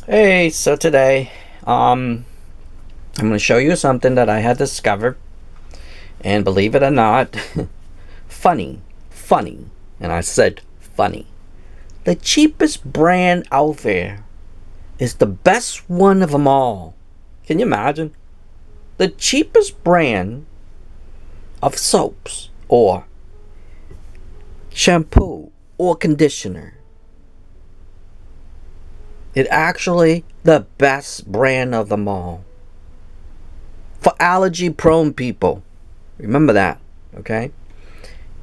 Hey, so today, I'm going to show you something that I had discovered, and believe it or not, funny, and I said funny. The cheapest brand out there is the best one of them all. Can you imagine? The cheapest brand of soaps, or shampoo, or conditioner. It's actually the best brand of them all. For allergy prone people. Remember that, okay?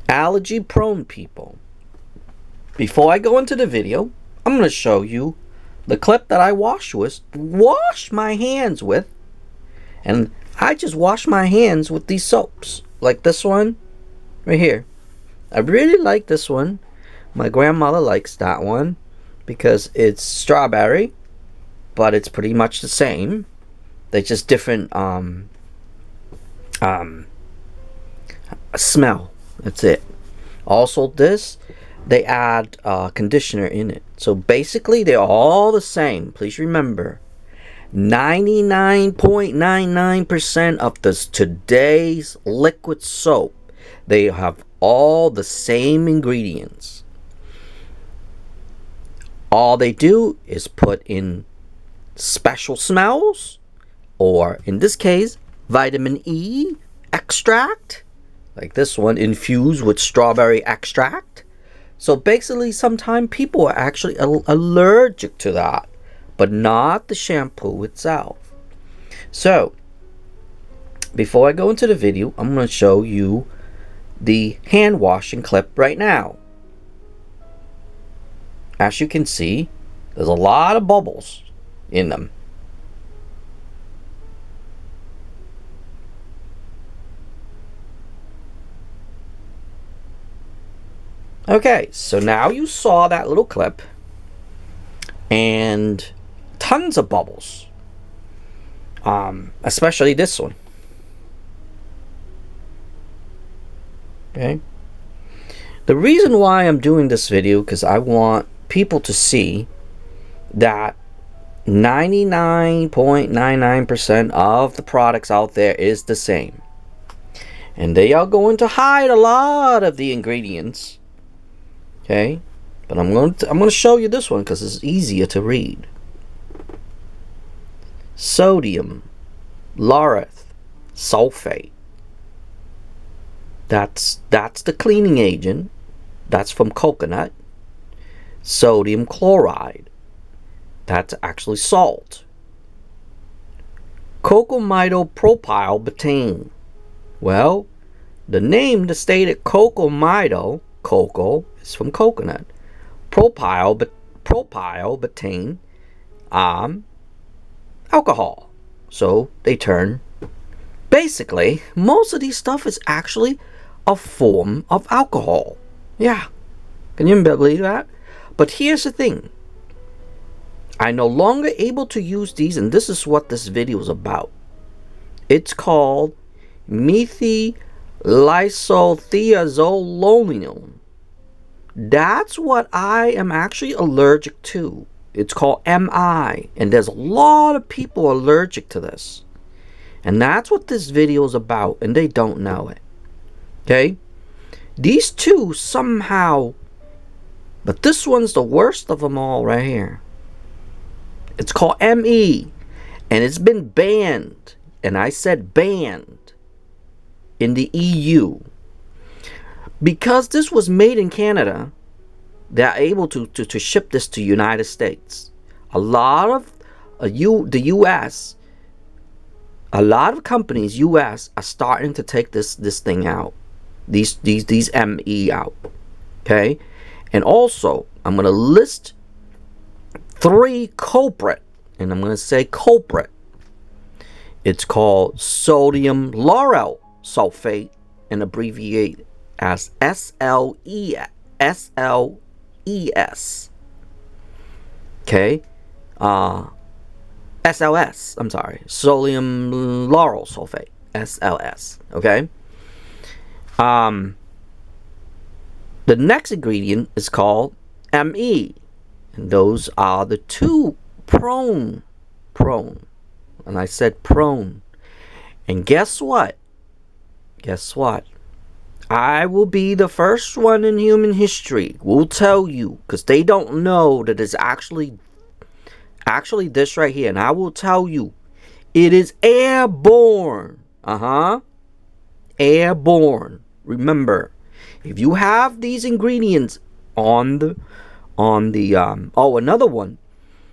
Allergy prone people. Before I go into the video, I'm going to show you the clip that I wash my hands with. And I just wash my hands with these soaps. Like this one, right here. I really like this one. My grandmother likes that one because it's strawberry, but it's pretty much the same. They're just different smell. That's it. Also this, they add conditioner in it. So basically they're all the same. Please remember, 99.99% of this today's liquid soap, they have all the same ingredients. All they do is put in special smells, or in this case, vitamin E extract, like this one, infused with strawberry extract. So basically, sometimes people are actually allergic to that, but not the shampoo itself. So, before I go into the video, I'm going to show you the hand washing clip right now. As you can see, there's a lot of bubbles in them. Okay, so now you saw that little clip and tons of bubbles, especially this one. Okay, the reason why I'm doing this video, because I want people to see that 99.99% of the products out there is the same, and they are going to hide a lot of the ingredients. Okay, but I'm going to show you this one because it's easier to read. Sodium Laureth sulfate. That's the cleaning agent. That's from coconut. Sodium chloride. That's actually salt. Cocamidopropyl betaine. Well, the name that stated cocoa is from coconut. Propyl betaine, alcohol. So they turn. Basically, most of these stuff is actually a form of alcohol. Yeah, can you believe that? But here's the thing. I'm no longer able to use these, and this is what this video is about. It's called Methylisothiazolinone. That's what I am actually allergic to. It's called MI, and there's a lot of people allergic to this. And that's what this video is about, and they don't know it. Okay? These two somehow, but this one's the worst of them all right here. It's called ME, and it's been banned, and I said banned, in the EU. Because this was made in Canada, they're able to ship this to United States. A lot of the US, a lot of companies US are starting to take this thing out, these ME out. Okay, and also I'm going to list 3 culprit, and I'm going to say culprit. It's called sodium lauryl sulfate, and abbreviate as SLES. Okay, SLS. I'm sorry, sodium lauryl sulfate, SLS. Okay. The next ingredient is called ME, and those are the 2 prone. Prone. And I said prone. And guess what? Guess what? I will be the first one in human history. Will tell you, because they don't know that it's actually this right here. And I will tell you, it is airborne. Airborne. Remember, if you have these ingredients on the another one,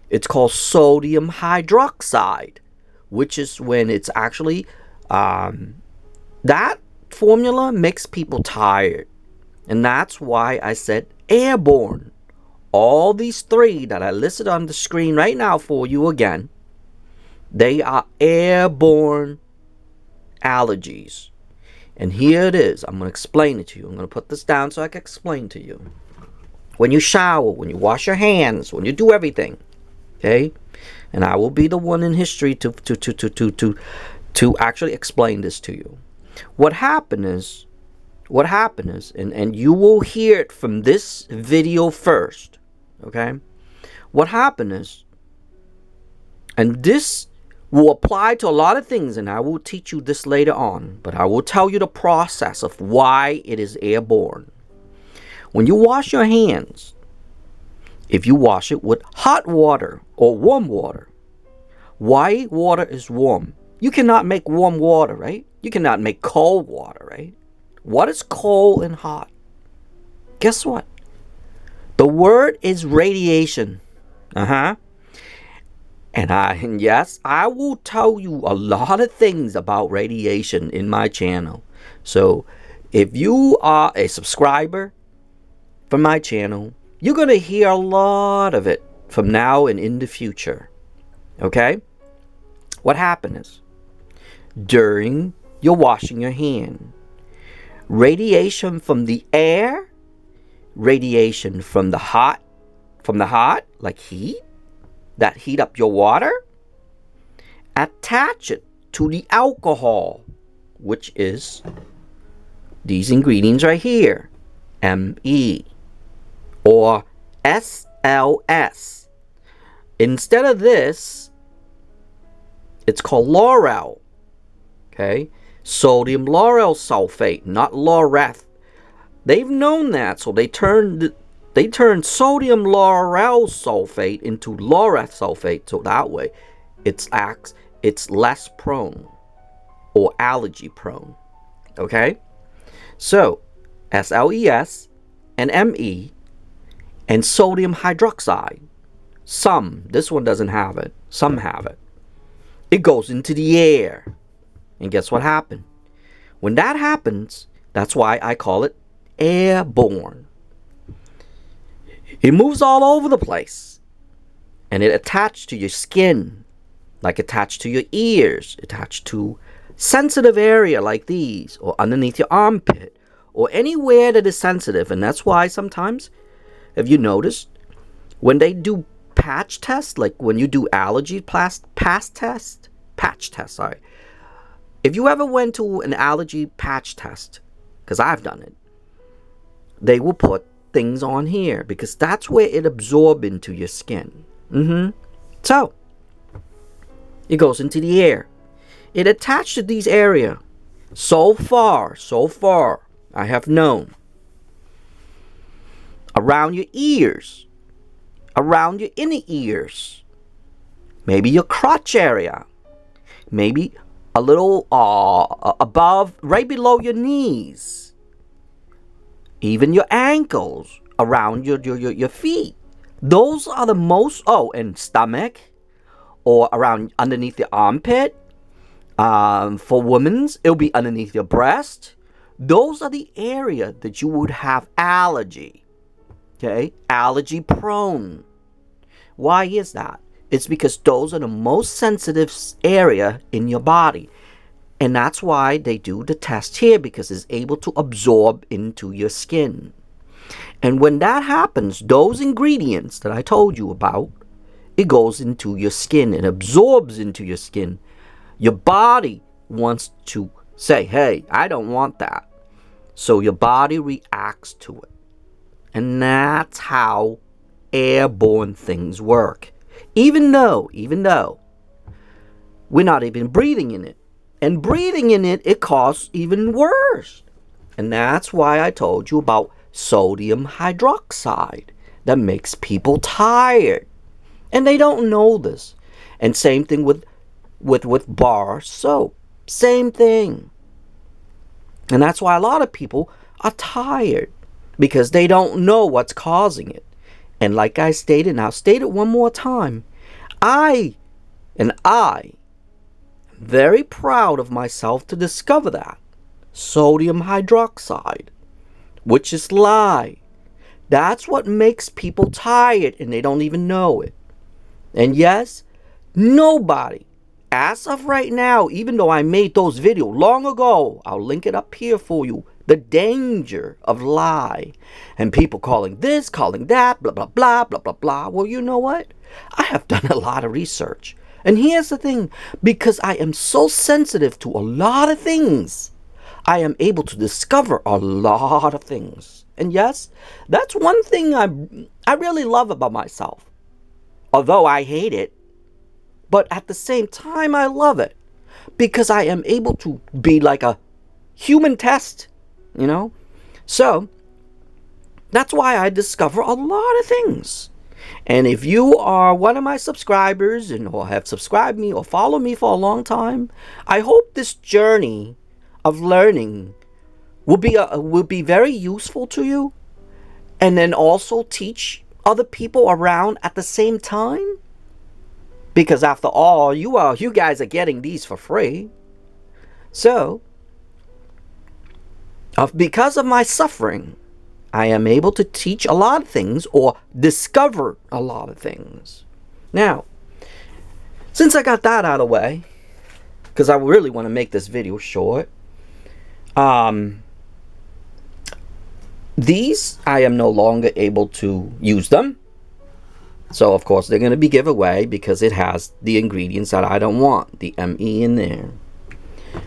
it's called sodium hydroxide, which is when it's actually that formula makes people tired. And that's why I said airborne. All these three that I listed on the screen right now for you again, they are airborne allergies. And here it is. I'm going to explain it to you. I'm going to put this down so I can explain to you. When you shower, when you wash your hands, when you do everything, okay? And I will be the one in history to actually explain this to you. What happened is, and you will hear it from this video first, okay? What happened is, and this will apply to a lot of things, and I will teach you this later on, but I will tell you the process of why it is airborne. When you wash your hands, if you wash it with hot water or warm water, why water is warm? You cannot make warm water, right? You cannot make cold water, right? What is cold and hot? Guess what? The word is radiation. And yes, I will tell you a lot of things about radiation in my channel. So if you are a subscriber for my channel, you're going to hear a lot of it from now and in the future. Okay? What happened is, during your washing your hand, radiation from the air, radiation from the hot, like heat, that heat up your water, attach it to the alcohol, which is these ingredients right here, Me or SLS. Instead of this, it's called Lauryl, okay? Sodium lauryl sulfate, not Laureth. They've known that, so they turned sodium lauryl sulfate into Laureth sulfate, so that way it's less prone or allergy prone. Okay? So SLES and Me and sodium hydroxide. This one doesn't have it. Some have it. It goes into the air. And guess what happened? When that happens, that's why I call it airborne. It moves all over the place. And it attached to your skin. Like attached to your ears. Attached to sensitive area like these. Or underneath your armpit. Or anywhere that is sensitive. And that's why sometimes, have you noticed, when they do patch tests, like when you do allergy patch test, sorry. If you ever went to an allergy patch test, because I've done it, they will put things on here because that's where it absorbs into your skin. So, it goes into the air. It attached to these area. So far, I have known. Around your ears. Around your inner ears. Maybe your crotch area. Maybe a little above, right below your knees. Even your ankles, around your feet. Those are the most, and stomach, or around underneath the armpit. For women's, it'll be underneath your breast. Those are the area that you would have allergy. Okay? Allergy prone. Why is that? It's because those are the most sensitive area in your body. And that's why they do the test here, because it's able to absorb into your skin. And when that happens, those ingredients that I told you about, it goes into your skin. It absorbs into your skin. Your body wants to say, hey, I don't want that. So your body reacts to it. And that's how airborne things work. Even though we're not even breathing in it. And breathing in it, it causes even worse. And that's why I told you about sodium hydroxide that makes people tired. And they don't know this. And same thing with bar soap. Same thing. And that's why a lot of people are tired, because they don't know what's causing it. And like I stated, and I'll state it one more time, I am very proud of myself to discover that. Sodium hydroxide, which is lye. That's what makes people tired, and they don't even know it. And yes, nobody, as of right now, even though I made those videos long ago, I'll link it up here for you, the danger of lye. And people calling this, calling that, blah, blah, blah, blah, blah, blah. Well, you know what? I have done a lot of research. And here's the thing, because I am so sensitive to a lot of things, I am able to discover a lot of things. And yes, that's one thing I really love about myself. Although I hate it, but at the same time I love it. Because I am able to be like a human test, you know? So, that's why I discover a lot of things. And if you are one of my subscribers or have subscribed me or follow me for a long time, I hope this journey of learning will be very useful to you, and then also teach other people around at the same time. Because after all, you guys are getting these for free. So, because of my suffering, I am able to teach a lot of things or discover a lot of things. Now, since I got that out of the way, because I really want to make this video short, these, I am no longer able to use them. So, of course, they're going to be giveaway because it has the ingredients that I don't want, the ME in there.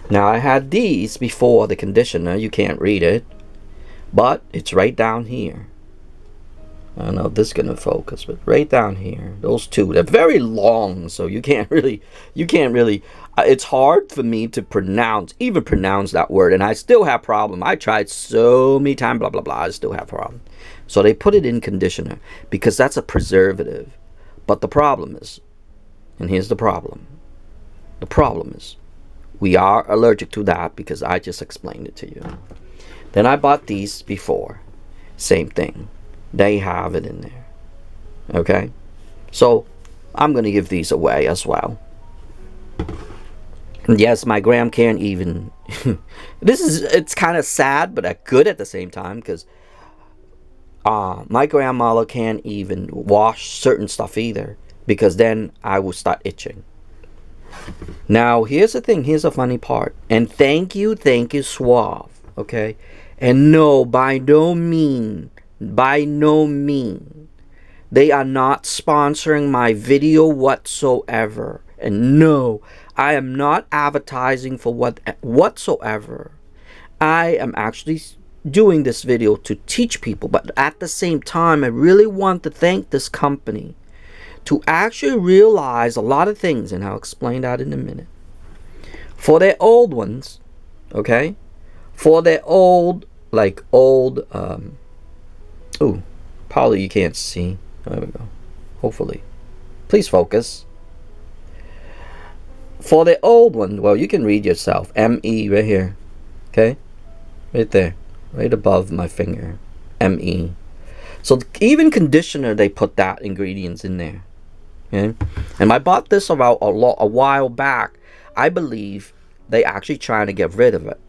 Now, I had these before, the conditioner. You can't read it, but it's right down here. I don't know if this is going to focus, but right down here, those two, they're very long, so you can't really, it's hard for me to even pronounce that word, and I still have problem. I tried so many times, blah, blah, blah, I still have problem. So they put it in conditioner because that's a preservative. But the problem is, and here's the problem. The problem is, we are allergic to that because I just explained it to you. Then I bought these before. Same thing. They have it in there. Okay? So, I'm going to give these away as well. And yes, my gram can't even... it's kind of sad, but good at the same time, because my grandmother can't even wash certain stuff either, because then I will start itching. Now, here's the thing. Here's a funny part. And thank you, Suave. Okay? And no, by no mean, they are not sponsoring my video whatsoever. And no, I am not advertising for whatsoever. I am actually doing this video to teach people, but at the same time, I really want to thank this company to actually realize a lot of things, and I'll explain that in a minute. For their old ones, okay? For their old, probably you can't see. There we go. Hopefully. Please focus. For the old one, well, you can read yourself. ME right here. Okay? Right there. Right above my finger. ME. So even conditioner, they put that ingredients in there. Okay? And I bought this about a while back. I believe they actually trying to get rid of it.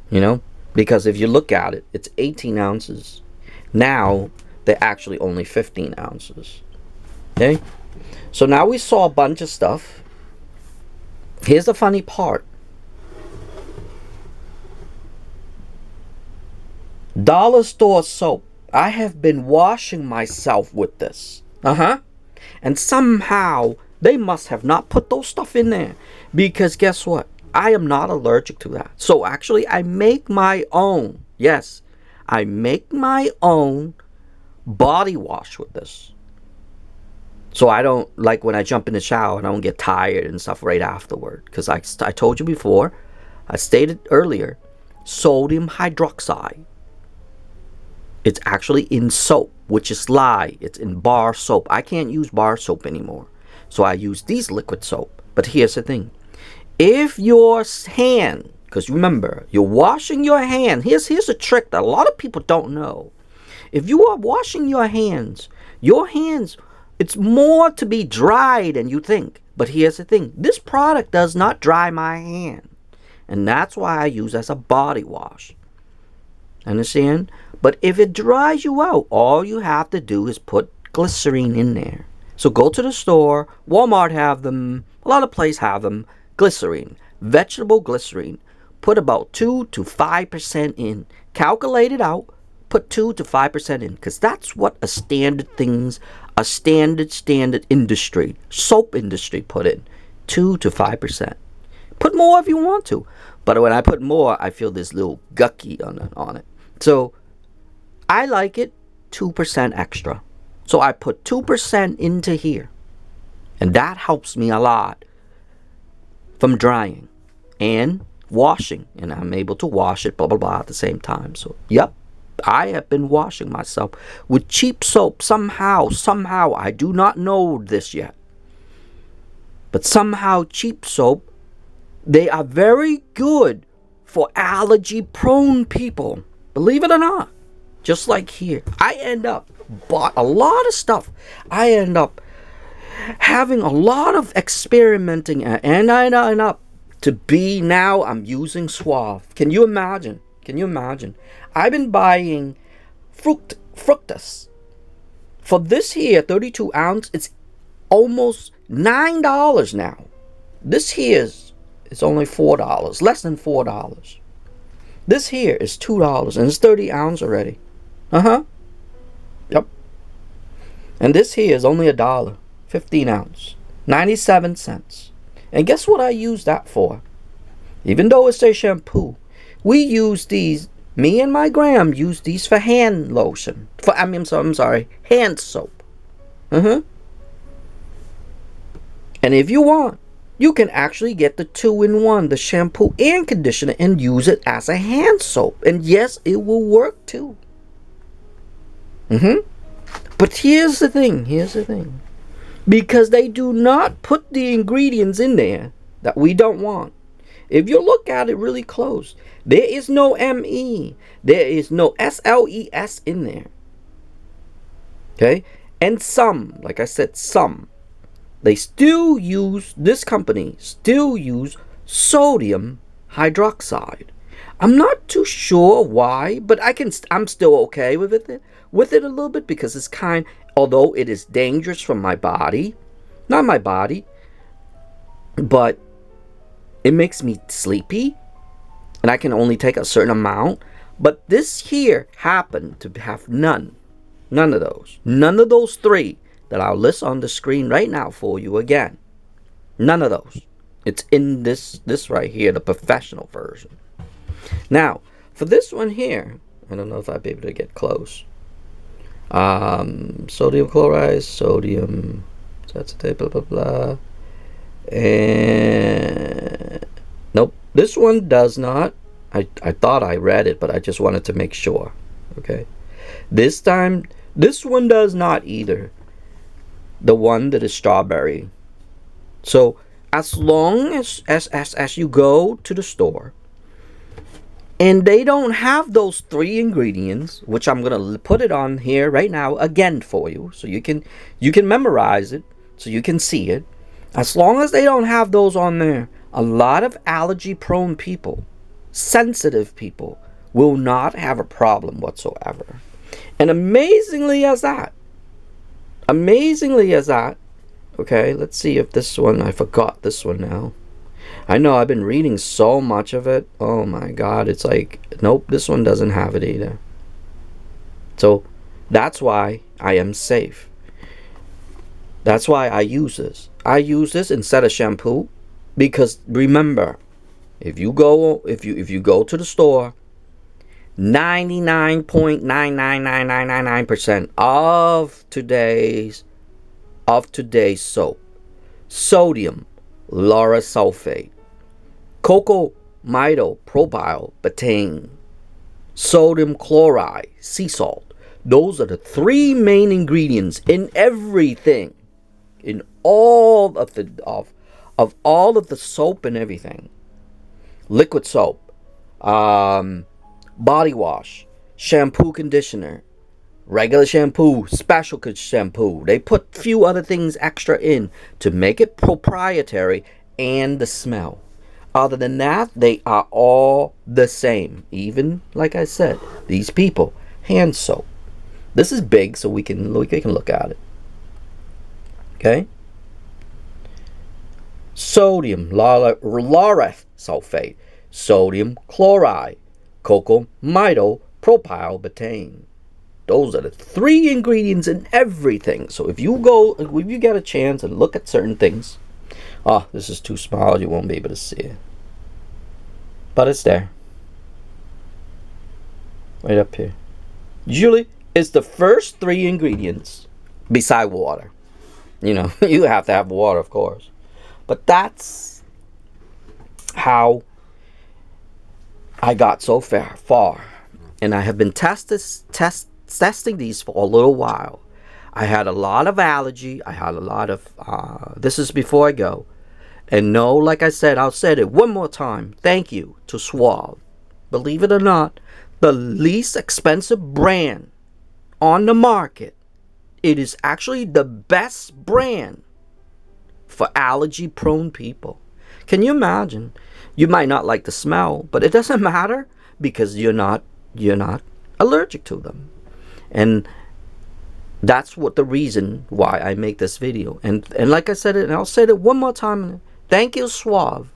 You know? Because if you look at it, it's 18 ounces. Now, they're actually only 15 ounces. Okay? So now we saw a bunch of stuff. Here's the funny part. Dollar store soap. I have been washing myself with this. And somehow, they must have not put those stuff in there. Because guess what? I am not allergic to that. So actually, I make my own. Yes, I make my own body wash with this. So I don't, like when I jump in the shower, I don't get tired and stuff right afterward. Because I told you before, I stated earlier, sodium hydroxide. It's actually in soap, which is lie. It's in bar soap. I can't use bar soap anymore. So I use these liquid soap. But here's the thing. If your hand, because remember, you're washing your hand. Here's a trick that a lot of people don't know. If you are washing your hands, it's more to be dry than you think. But here's the thing. This product does not dry my hand. And that's why I use it as a body wash. Understand? But if it dries you out, all you have to do is put glycerine in there. So go to the store. Walmart have them. A lot of places have them. Glycerine. Vegetable glycerine. Put about 2 to 5% in. Calculate it out. Put 2 to 5% in. Because that's what a standard industry, soap industry put in. 2 to 5%. Put more if you want to. But when I put more, I feel this little gucky on it. So I like it 2% extra. So I put 2% into here. And that helps me a lot from drying and washing. And I'm able to wash it, blah, blah, blah, at the same time. So, yep, I have been washing myself with cheap soap somehow. I do not know this yet. But somehow cheap soap, they are very good for allergy-prone people. Believe it or not. Just like here. I end up bought a lot of stuff. I end up having a lot of experimenting and I end up to be now I'm using Suave. Can you imagine? I've been buying fructus. For this here 32 ounce, it's almost $9 now. This here is only $4, less than $4. This here is $2 and it's 30 ounce already. Yep. And this here is only $1, 15 ounce, 97 cents. And guess what I use that for? Even though it's a shampoo, we use these. Me and my Gram use these for hand lotion. I'm sorry, hand soap. And if you want, you can actually get the 2-in-1, the shampoo and conditioner, and use it as a hand soap. And yes, it will work too. But here's the thing. Because they do not put the ingredients in there that we don't want. If you look at it really close, there is no ME. There is no SLES in there. Okay? And some, like I said, they still use, this company still use sodium hydroxide. I'm not too sure why, but I'm still okay with it a little bit, because it's although it is dangerous for my body, not my body, but it makes me sleepy and I can only take a certain amount. But this here happened to have none of those 3 that I'll list on the screen right now for you again. None of those. It's in this right here, the professional version. Now, for this one here, I don't know if I'll be able to get close. Sodium chloride, sodium, acetate, blah, blah, blah. And nope, this one does not. I thought I read it, but I just wanted to make sure. Okay. This time, this one does not either. The one that is strawberry. So, as long as you go to the store and they don't have those 3 ingredients, which I'm going to put it on here right now again for you, so you can memorize it, so you can see it. As long as they don't have those on there, a lot of allergy-prone people, sensitive people, will not have a problem whatsoever. And amazingly as that, okay, let's see if this one, I forgot this one now. I know I've been reading so much of it. Oh my God, it's like, nope, this one doesn't have it either. So that's why I am safe. That's why I use this. I use this instead of shampoo, because remember, if you go to the store, 99.99999% of today's of today's soap. Sodium lauryl sulfate, Cocamidopropyl betaine, sodium chloride, sea salt. Those are the three main ingredients in everything, in all of the all of the soap and everything. Liquid soap, body wash, shampoo, conditioner, regular shampoo, special shampoo. They put few other things extra in to make it proprietary and the smell. Other than that, they are all the same. Even, like I said, these people, hand soap. This is big, so we can look at it. Okay? Sodium Laureth sulfate, sodium chloride, Cocamidopropyl betaine. Those are the three ingredients in everything. So if you get a chance and look at certain things, oh, this is too small, you won't be able to see it. But it's there. Right up here. Usually, it's the first three ingredients beside water. You know, you have to have water, of course. But that's how I got so far. And I have been testing these for a little while. I had a lot of allergy. I had a lot of, this is before I go. And no, like I said, I'll say it one more time. Thank you to Suave. Believe it or not, the least expensive brand on the market. It is actually the best brand for allergy-prone people. Can you imagine? You might not like the smell, but it doesn't matter because you're not allergic to them. And that's what the reason why I make this video. And like I said it, and I'll say it one more time. Thank you, Suave,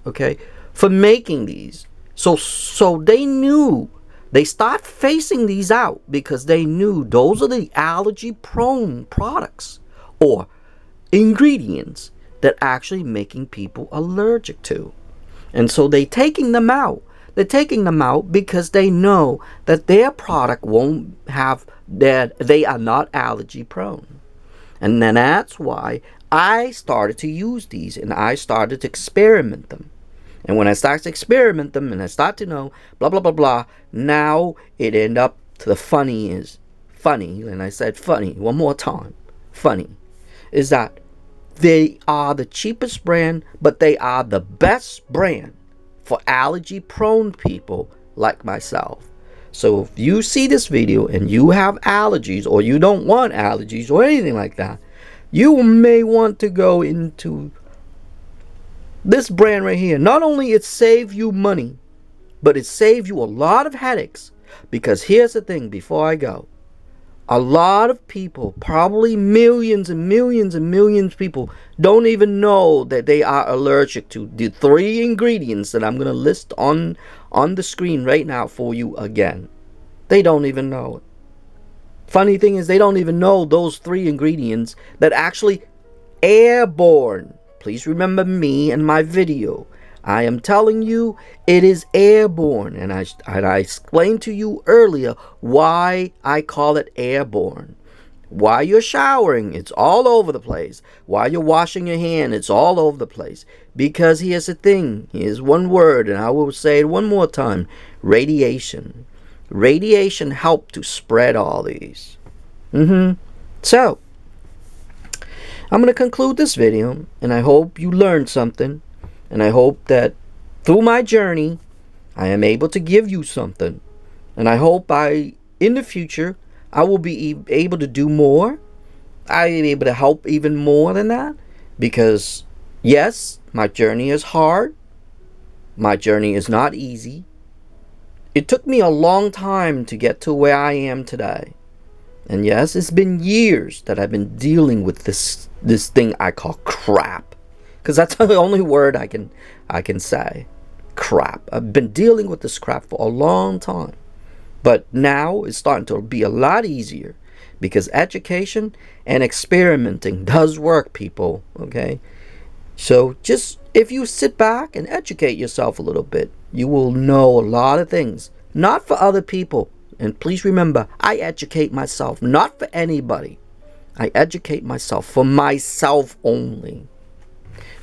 okay, for making these. So they knew. They start phasing these out because they knew those are the allergy-prone products or ingredients that actually making people allergic to. And so they're taking them out. They're taking them out because they know that their product won't have that, they are not allergy prone. And then that's why I started to use these and I started to experiment them. And when I start to experiment them and I start to know blah blah blah blah, now it end up to the funny, and I said funny one more time, funny, is that they are the cheapest brand, but they are the best brand for allergy prone people like myself. So if you see this video and you have allergies or you don't want allergies or anything like that, you may want to go into this brand right here. Not only it save you money, but it save you a lot of headaches. Because here's the thing before I go. A lot of people, probably millions and millions and millions of people, don't even know that they are allergic to the three ingredients that I'm going to list on the screen right now for you again. They don't even know it. Funny thing is, they don't even know those three ingredients that actually airborne. Please remember me and my video. I am telling you it is airborne, and I explained to you earlier why I call it airborne. While you're showering, it's all over the place. While you're washing your hand, it's all over the place. Because here's the thing. Here's one word, and I will say it one more time. Radiation. Radiation helped to spread all these. So, I'm going to conclude this video, and I hope you learned something. And I hope that through my journey, I am able to give you something. And I hope in the future, I will be able to do more. I will be able to help even more than that. Because, yes, my journey is hard. My journey is not easy. It took me a long time to get to where I am today. And yes, it's been years that I've been dealing with this thing I call crap. Because that's the only word I can say. Crap. I've been dealing with this crap for a long time. But now it's starting to be a lot easier. Because education and experimenting does work, people. Okay? So just if you sit back and educate yourself a little bit, you will know a lot of things. Not for other people. And please remember, I educate myself. Not for anybody. I educate myself for myself only.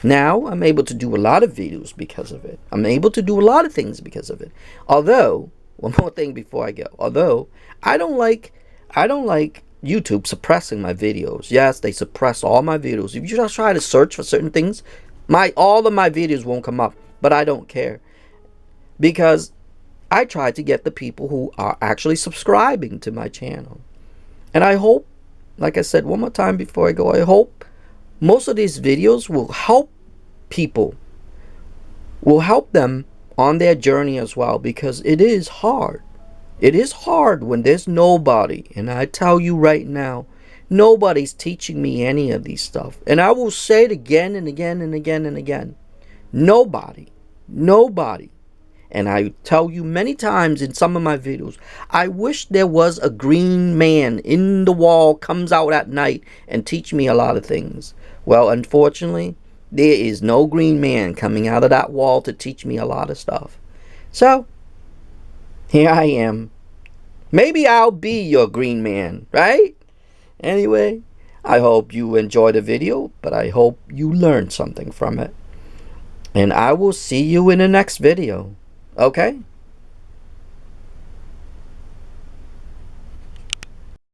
Now I'm able to do a lot of videos because of it. I'm able to do a lot of things because of it. Although, one more thing before I go. Although I don't like YouTube suppressing my videos. Yes, they suppress all my videos. If you just try to search for certain things, all of my videos won't come up. But I don't care, because I try to get the people who are actually subscribing to my channel. And I hope, like I said one more time before I go, I hope most of these videos will help people, will help them on their journey as well, because it is hard. It is hard when there's nobody, and I tell you right now, nobody's teaching me any of these stuff. And I will say it again and again and again and again. Nobody. And I tell you many times in some of my videos, I wish there was a green man in the wall, comes out at night and teach me a lot of things. Well, unfortunately, there is no green man coming out of that wall to teach me a lot of stuff. So, here I am. Maybe I'll be your green man, right? Anyway, I hope you enjoyed the video, but I hope you learned something from it. And I will see you in the next video. Okay?